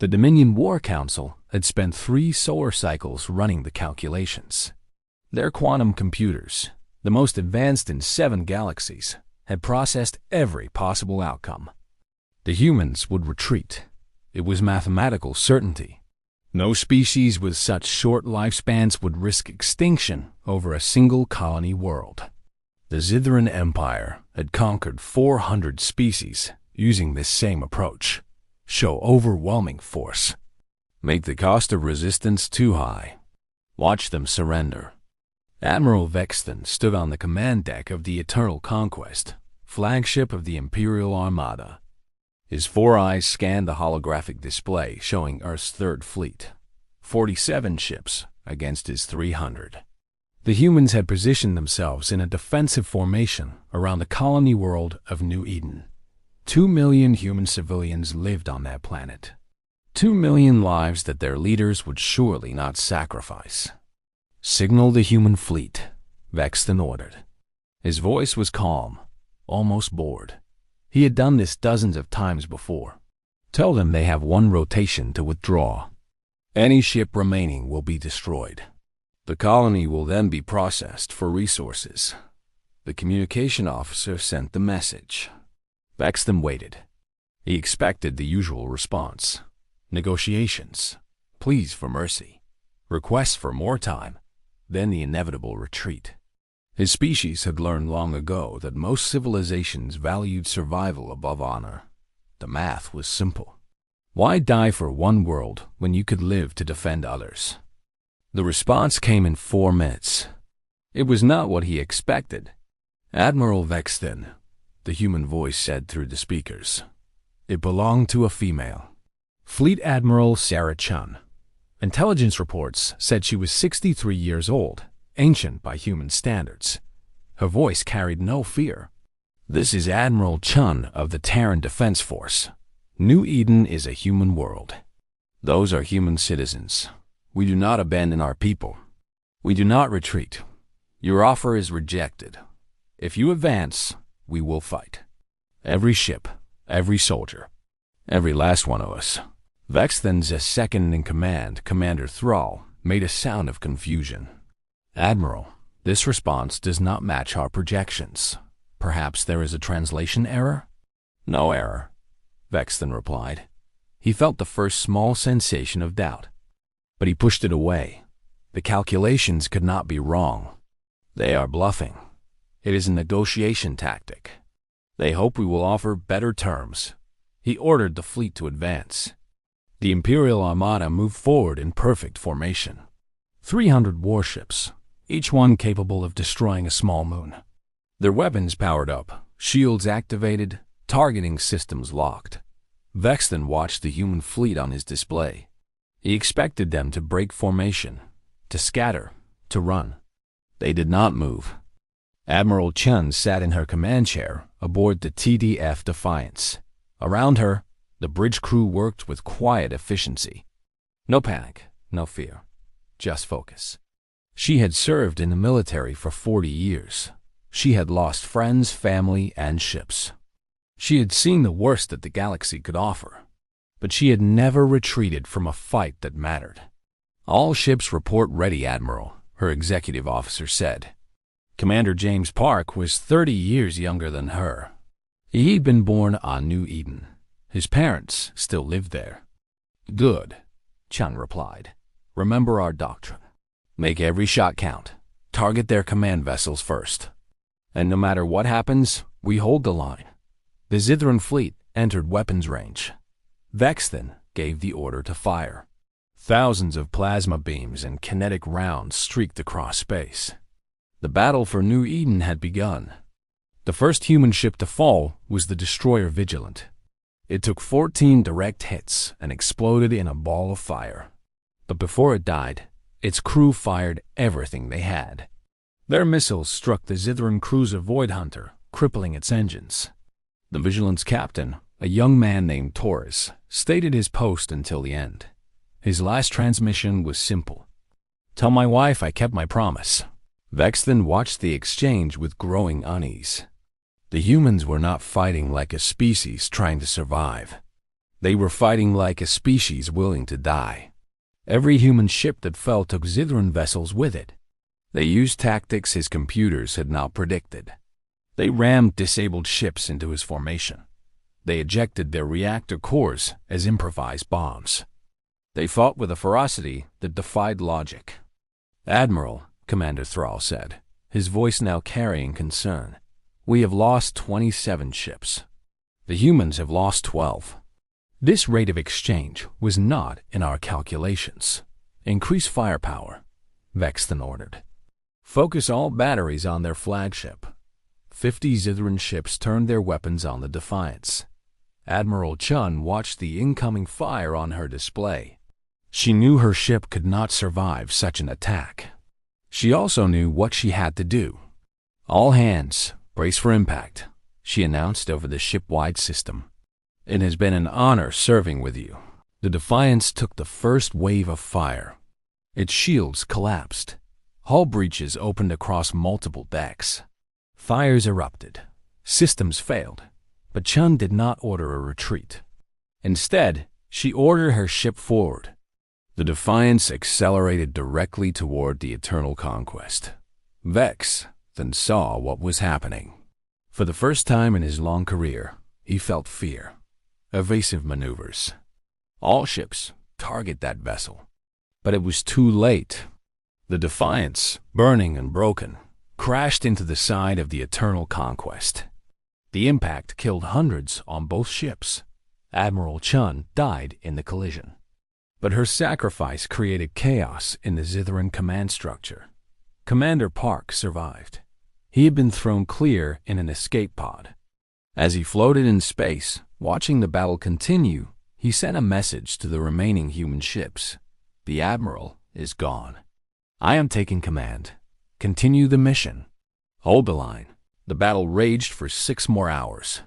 The Dominion War Council had spent 3 solar cycles running the calculations. Their quantum computers, the most advanced in 7 galaxies, had processed every possible outcome. The humans would retreat. It was mathematical certainty. No species with such short lifespans would risk extinction over a single colony world. The Zithran Empire had conquered 400 species using this same approach. Show overwhelming force. Make the cost of resistance too high. Watch them surrender. Admiral Vexton stood on the command deck of the Eternal Conquest, flagship of the Imperial Armada. His 4 eyes scanned the holographic display showing Earth's 3rd Fleet, 47 ships against his 300. The humans had positioned themselves in a defensive formation around the colony world of New Eden. 2 million human civilians lived on that planet. 2 million lives that their leaders would surely not sacrifice. Signal the human fleet, Vexton ordered. His voice was calm, almost bored. He had done this dozens of times before. Tell them they have 1 rotation to withdraw. Any ship remaining will be destroyed. The colony will then be processed for resources. The communication officer sent the message. Vexton waited. He expected the usual response. Negotiations, pleas for mercy, requests for more time, then the inevitable retreat. His species had learned long ago that most civilizations valued survival above honor. The math was simple. Why die for one world when you could live to defend others? The response came in 4 minutes. It was not what he expected. Admiral Vexton, the human voice said through the speakers. It belonged to a female. Fleet Admiral Sarah Chun. Intelligence reports said she was 63 years old, ancient by human standards. Her voice carried no fear. This is Admiral Chun of the Terran Defense Force. New Eden is a human world. Those are human citizens. We do not abandon our people. We do not retreat. Your offer is rejected. If you advance, we will fight. Every ship, every soldier, every last one of us. Vexton's second-in-command, Commander Thrall, made a sound of confusion. Admiral, this response does not match our projections. Perhaps there is a translation error? No error, Vexton replied. He felt the first small sensation of doubt, but he pushed it away. The calculations could not be wrong. They are bluffing. It is a negotiation tactic. They hope we will offer better terms. He ordered the fleet to advance. The Imperial Armada moved forward in perfect formation. 300 warships, each one capable of destroying a small moon. Their weapons powered up, shields activated, targeting systems locked. Vexton watched the human fleet on his display. He expected them to break formation, to scatter, to run. They did not move. Admiral Chun sat in her command chair aboard the TDF Defiance. Around her, the bridge crew worked with quiet efficiency. No panic, no fear, just focus. She had served in the military for 40 years. She had lost friends, family, and ships. She had seen the worst that the galaxy could offer, but she had never retreated from a fight that mattered. All ships report ready, Admiral, her executive officer said. Commander James Park was 30 years younger than her. He'd been born on New Eden. His parents still lived there. Good, Chun replied. Remember our doctrine. Make every shot count. Target their command vessels first. And no matter what happens, we hold the line. The Zithran fleet entered weapons range. Vexton gave the order to fire. Thousands of plasma beams and kinetic rounds streaked across space. The battle for New Eden had begun. The first human ship to fall was the destroyer Vigilant. It took 14 direct hits and exploded in a ball of fire. But before it died, its crew fired everything they had. Their missiles struck the Zithran cruiser Void Hunter, crippling its engines. The Vigilant's captain, a young man named Taurus, stayed at his post until the end. His last transmission was simple. Tell my wife I kept my promise. Vexton watched the exchange with growing unease. The humans were not fighting like a species trying to survive. They were fighting like a species willing to die. Every human ship that fell took Zithran vessels with it. They used tactics his computers had not predicted. They rammed disabled ships into his formation. They ejected their reactor cores as improvised bombs. They fought with a ferocity that defied logic. "Admiral," Commander Thrall said, his voice now carrying concern, "we have lost 27 ships. The humans have lost 12. This rate of exchange was not in our calculations. Increase firepower," Vexton ordered. "Focus all batteries on their flagship." 50 Zithran ships turned their weapons on the Defiance. Admiral Chun watched the incoming fire on her display. She knew her ship could not survive such an attack. She also knew what she had to do. "All hands, brace for impact," she announced over the ship-wide system. "It has been an honor serving with you." The Defiance took the first wave of fire. Its shields collapsed. Hull breaches opened across multiple decks. Fires erupted. Systems failed. But Chun did not order a retreat. Instead, she ordered her ship forward. The Defiance accelerated directly toward the Eternal Conquest. Vex then saw what was happening. For the first time in his long career, he felt fear. Evasive maneuvers. All ships target that vessel. But it was too late. The Defiance, burning and broken, crashed into the side of the Eternal Conquest. The impact killed hundreds on both ships. Admiral Chun died in the collision. But her sacrifice created chaos in the Zithran command structure. Commander Park survived. He had been thrown clear in an escape pod. As he floated in space, watching the battle continue, he sent a message to the remaining human ships. "The Admiral is gone. I am taking command. Continue the mission." Hold the line. The battle raged for 6 more hours.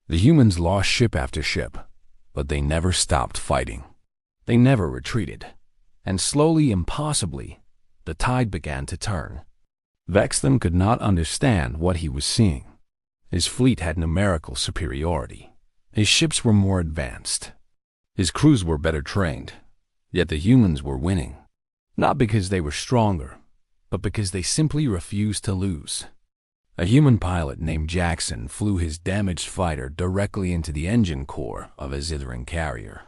The humans lost ship after ship, but they never stopped fighting. They never retreated. And slowly, impossibly, the tide began to turn. Vexton could not understand what he was seeing. His fleet had numerical superiority. His ships were more advanced. His crews were better trained. Yet the humans were winning. Not because they were stronger, but because they simply refused to lose. A human pilot named Jackson flew his damaged fighter directly into the engine core of a Zithran carrier.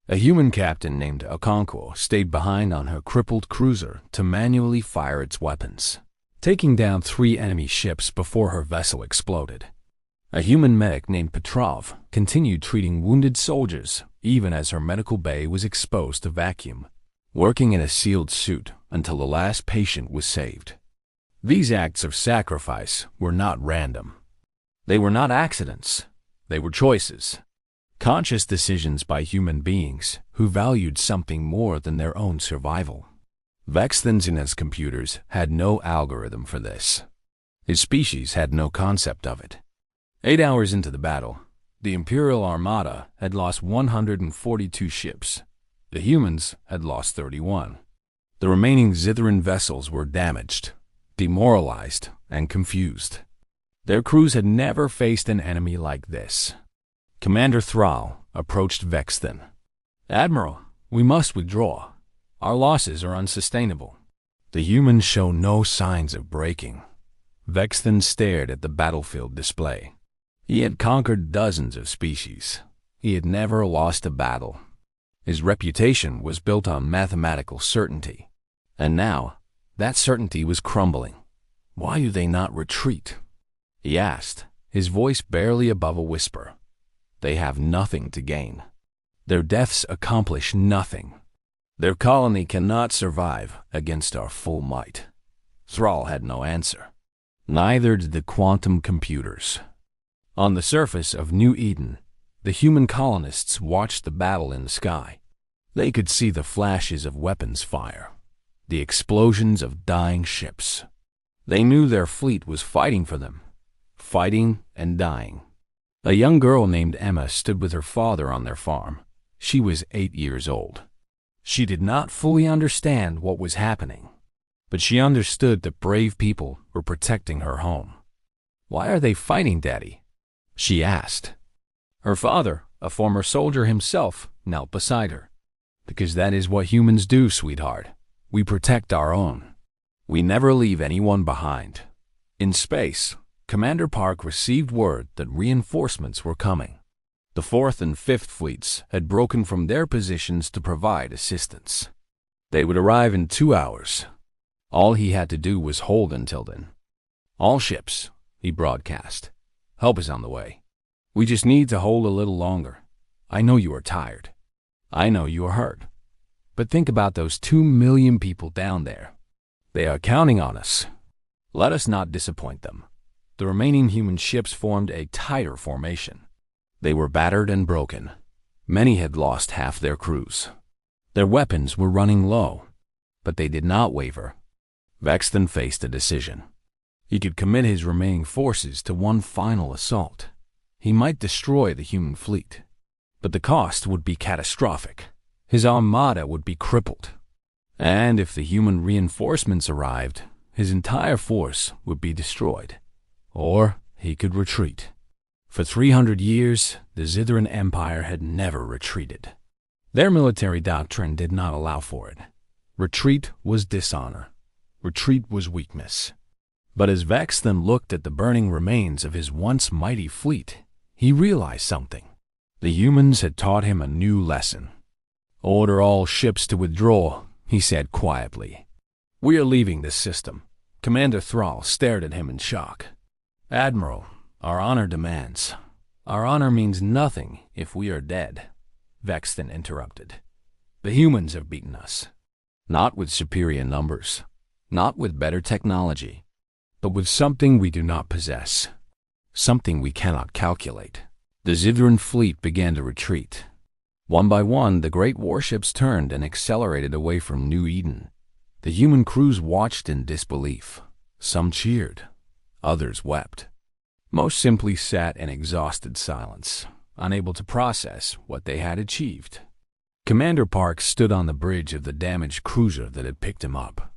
A human captain named Okonkwo stayed behind on her crippled cruiser to manually fire its weapons, taking down 3 enemy ships before her vessel exploded. A human medic named Petrov continued treating wounded soldiers even as her medical bay was exposed to vacuum, working in a sealed suit until the last patient was saved. These acts of sacrifice were not random. They were not accidents. They were choices. Conscious decisions by human beings who valued something more than their own survival. Vexton's and his computers had no algorithm for this. His species had no concept of it. 8 hours into the battle, the Imperial Armada had lost 142 ships. The humans had lost 31. The remaining Zithran vessels were damaged, demoralized, and confused. Their crews had never faced an enemy like this. Commander Thrall approached Vexton. "Admiral, we must withdraw. Our losses are unsustainable." The humans show no signs of breaking. Vexton stared at the battlefield display. He had conquered dozens of species. He had never lost a battle. His reputation was built on mathematical certainty. And now, that certainty was crumbling. "Why do they not retreat?" he asked, his voice barely above a whisper. "They have nothing to gain. Their deaths accomplish nothing. Their colony cannot survive against our full might." Thrall had no answer. Neither did the quantum computers. On the surface of New Eden, the human colonists watched the battle in the sky. They could see the flashes of weapons fire, the explosions of dying ships. They knew their fleet was fighting for them, fighting and dying. A young girl named Emma stood with her father on their farm. She was 8 years old. She did not fully understand what was happening, but she understood that brave people were protecting her home. "Why are they fighting, Daddy?" she asked. Her father, A former soldier himself knelt beside her. "Because that is what humans do, sweetheart. We protect our own. We never leave anyone behind." In space, Commander Park received word that reinforcements were coming. The 4th and 5th Fleets had broken from their positions to provide assistance. They would arrive in 2 hours. All he had to do was hold until then. "All ships," he broadcast. "Help is on the way. We just need to hold a little longer. I know you are tired. I know you are hurt. But think about those 2 million people down there. They are counting on us. Let us not disappoint them." The remaining human ships formed a tighter formation. They were battered and broken. Many had lost half their crews. Their weapons were running low, but they did not waver. Vexton faced a decision. He could commit his remaining forces to one final assault. He might destroy the human fleet, but the cost would be catastrophic. His armada would be crippled. And if the human reinforcements arrived, his entire force would be destroyed. Or he could retreat. For 300 years, the Zithran Empire had never retreated. Their military doctrine did not allow for it. Retreat was dishonor. Retreat was weakness. But as Vexton looked at the burning remains of his once mighty fleet, he realized something. The humans had taught him a new lesson. "Order all ships to withdraw," he said quietly. "We are leaving this system." Commander Thrall stared at him in shock. "Admiral, our honor demands." "Our honor means nothing if we are dead," Vexton interrupted. "The humans have beaten us. Not with superior numbers, not with better technology, but with something we do not possess, something we cannot calculate." The Zithran fleet began to retreat. One by one, the great warships turned and accelerated away from New Eden. The human crews watched in disbelief. Some cheered. Others wept. Most simply sat in exhausted silence, unable to process what they had achieved. Commander Park stood on the bridge of the damaged cruiser that had picked him up.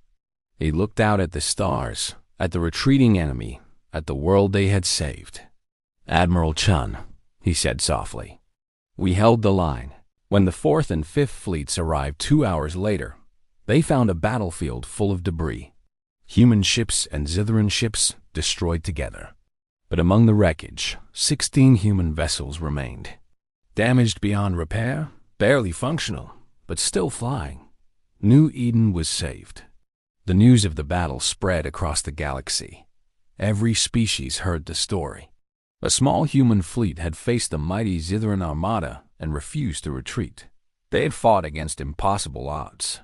He looked out at the stars, at the retreating enemy, at the world they had saved. "Admiral Chun," he said softly, "we held the line. When the 4th and 5th Fleets arrived 2 hours later, they found a battlefield full of debris. Human ships and Zithran ships destroyed together. But among the wreckage, 16 human vessels remained. Damaged beyond repair, barely functional, but still flying. New Eden was saved. The news of the battle spread across the galaxy. Every species heard the story. A small human fleet had faced the mighty Zithran armada and refused to retreat. They had fought against impossible odds.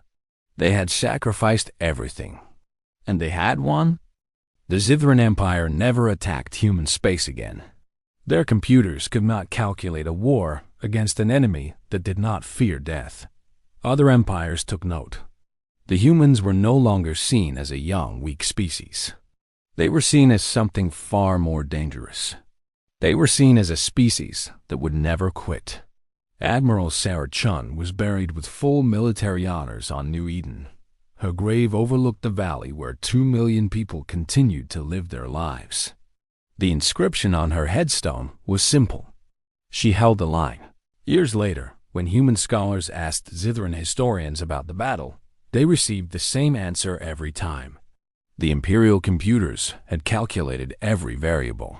They had sacrificed everything. And they had won? The Zithran Empire never attacked human space again. Their computers could not calculate a war against an enemy that did not fear death. Other empires took note. The humans were no longer seen as a young, weak species. They were seen as something far more dangerous. They were seen as a species that would never quit. Admiral Sarah Chun was buried with full military honors on New Eden. Her grave overlooked the valley where 2 million people continued to live their lives. The inscription on her headstone was simple. She held the line. Years later, when human scholars asked Zithran historians about the battle, they received the same answer every time. The Imperial computers had calculated every variable.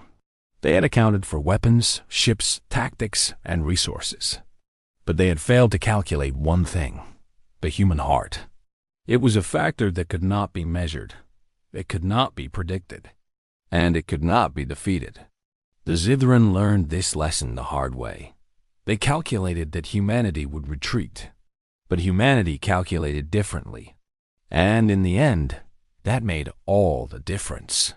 They had accounted for weapons, ships, tactics, and resources. But they had failed to calculate one thing: the human heart. It was a factor that could not be measured. It could not be predicted. And it could not be defeated. The Zithran learned this lesson the hard way. They calculated that humanity would retreat. But humanity calculated differently. And in the end, that made all the difference.